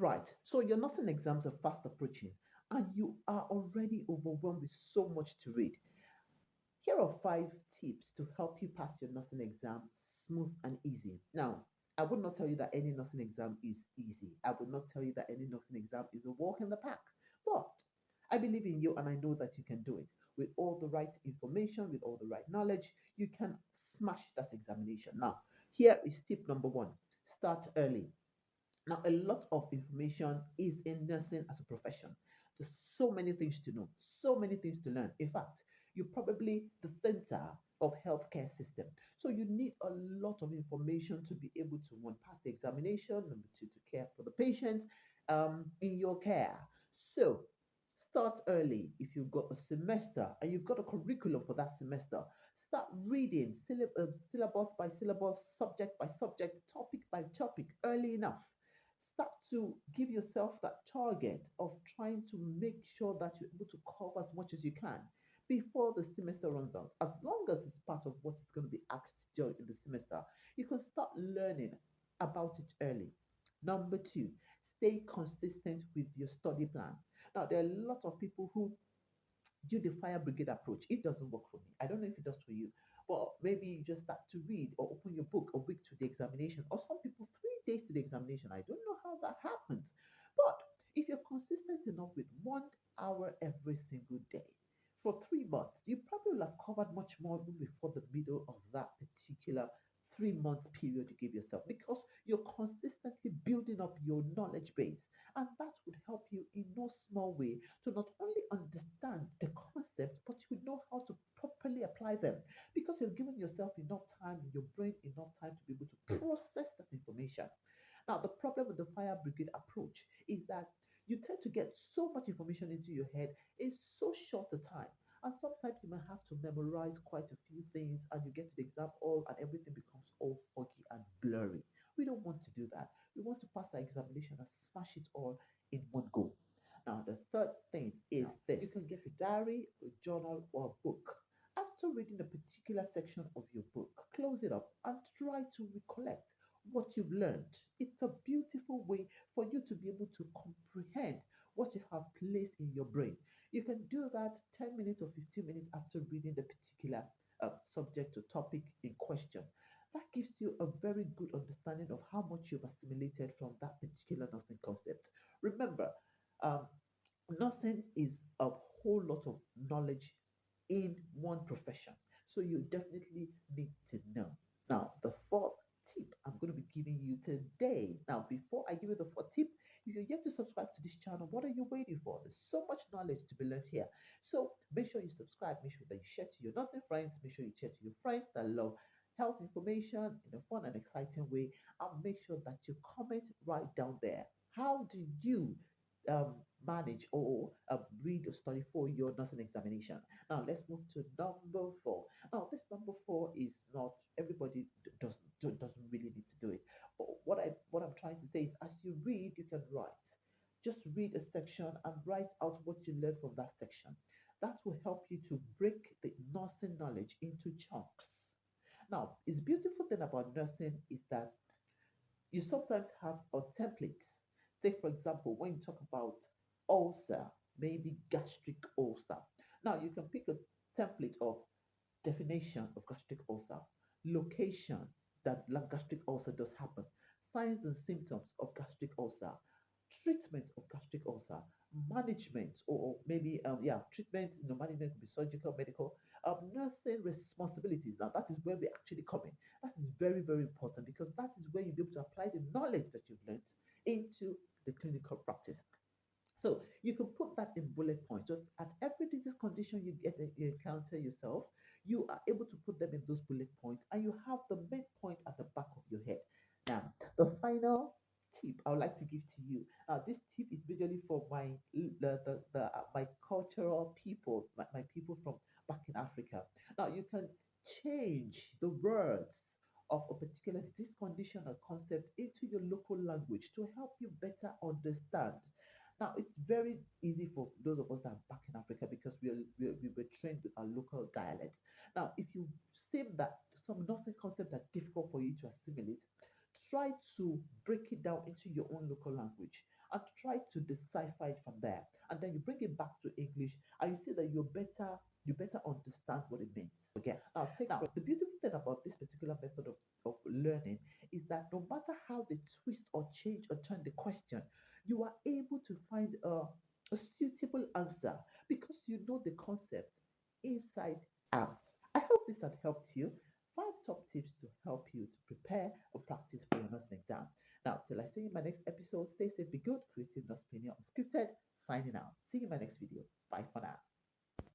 Right. So your nursing exams are fast approaching and you are already overwhelmed with so much to read. Here are five tips to help you pass your nursing exam smooth and easy. Now, I would not tell you that any nursing exam is easy. I would not tell you that any nursing exam is a walk in the park. But I believe in you and I know that you can do it. With all the right information, with all the right knowledge, you can smash that examination. Now, here is tip number one: start early. Now, a lot of information is in nursing as a profession. There's so many things to know, so many things to learn. In fact, you're probably the center of healthcare system. So you need a lot of information to be able to one pass the examination, number two to care for the patient in your care. So start early. If you've got a semester and you've got a curriculum for that semester, start reading syllabus by syllabus, subject by subject, topic by topic early enough. Start to give yourself that target of trying to make sure that you're able to cover as much as you can before the semester runs out. As long as it's part of what is going to be asked during the semester, you can start learning about it early. Number two, stay consistent with your study plan. Now, there are a lot of people who do the fire brigade approach. It doesn't work for me. I don't know if it does for you, but maybe you just start to read or open your book a week to the examination, or some people 3 days to the examination. I don't know how that happens, but if you're consistent enough with 1 hour every single day for 3 months, you probably will have covered much more even before the middle of that particular 3 month period you give yourself because you're consistently building up your knowledge base. And that would help you in no small way to not only understand the concepts, but you would know how to properly apply them because you've given yourself enough time, your brain enough time to be able to process that information. Now, the problem with the fire brigade approach is that you tend to get so much information into your head in so short a time. And sometimes you might have to memorize quite a few things, and you get to the exam hall, and everything becomes all foggy and blurry. We don't want to do that. We want to pass our examination and smash it all in one go. Now, the third thing is this: you can get a diary, a journal, or a book. After reading a particular section of your book, close it up and try to recollect what you've learned. It's a beautiful way for you to be able to comprehend what you have placed in your brain. You can do that 10 minutes or 15 minutes after reading the particular subject or topic in question. That gives you a very good understanding of how much you've assimilated from that particular nursing concept. Remember, um, nursing is a whole lot of knowledge in one profession. So you definitely need to know. Now, the fourth tip I'm going to be giving you today. Now, before I give you the fourth tip, if you're yet to subscribe to this channel, what are you waiting for? There's so much knowledge to be learned here. So make sure you subscribe, make sure that you share to your nursing friends, make sure you share to your friends that love health information in a fun and exciting way, and make sure that you comment right down there. How do you um, manage or read or study for your nursing examination? Now let's move to number four. Now this number four is not everybody doesn't really need to do it. But what I'm trying to say is, as you read, you can write. Just read a section and write out what you learned from that section. That will help you to break the nursing knowledge into chunks. Now, it's beautiful thing about nursing is that you sometimes have a template. Take, for example, when you talk about ulcer, maybe gastric ulcer. Now, you can pick a template of definition of gastric ulcer, location that gastric ulcer does happen, signs and symptoms of gastric ulcer, treatment of gastric ulcer, management, or maybe yeah, treatment, management could be surgical, medical, nursing responsibilities. Now that is where we actually come in. That is very, very important because that is where you'll be able to apply the knowledge that you've learned into the clinical practice. So you can put that in bullet points. So at every disease condition you encounter yourself, you are able to put them in those bullet points, and you have the main point at the back of your head. Now, the final tip I would like to give to you. This tip is usually for my cultural people, my people from back in Africa. Now you can change the words of a particular disease condition or concept into your local language to help you better understand. Now, it's very easy for those of us that are back in Africa because we were trained with our local dialects. Now, if you seem that some nursing concepts are difficult for you to assimilate, try to break it down into your own local language and try to decipher it from there. And then you bring it back to English and you see that you better understand what it means. Forget. Now the beautiful thing about this particular method of learning is that no matter how they twist or change or turn the question, you are able to find a suitable answer because you know the concept inside out. I hope this had helped you. Five top tips to help you to prepare or practice for your nursing exam. Now, till I see you in my next episode, stay safe, be good, create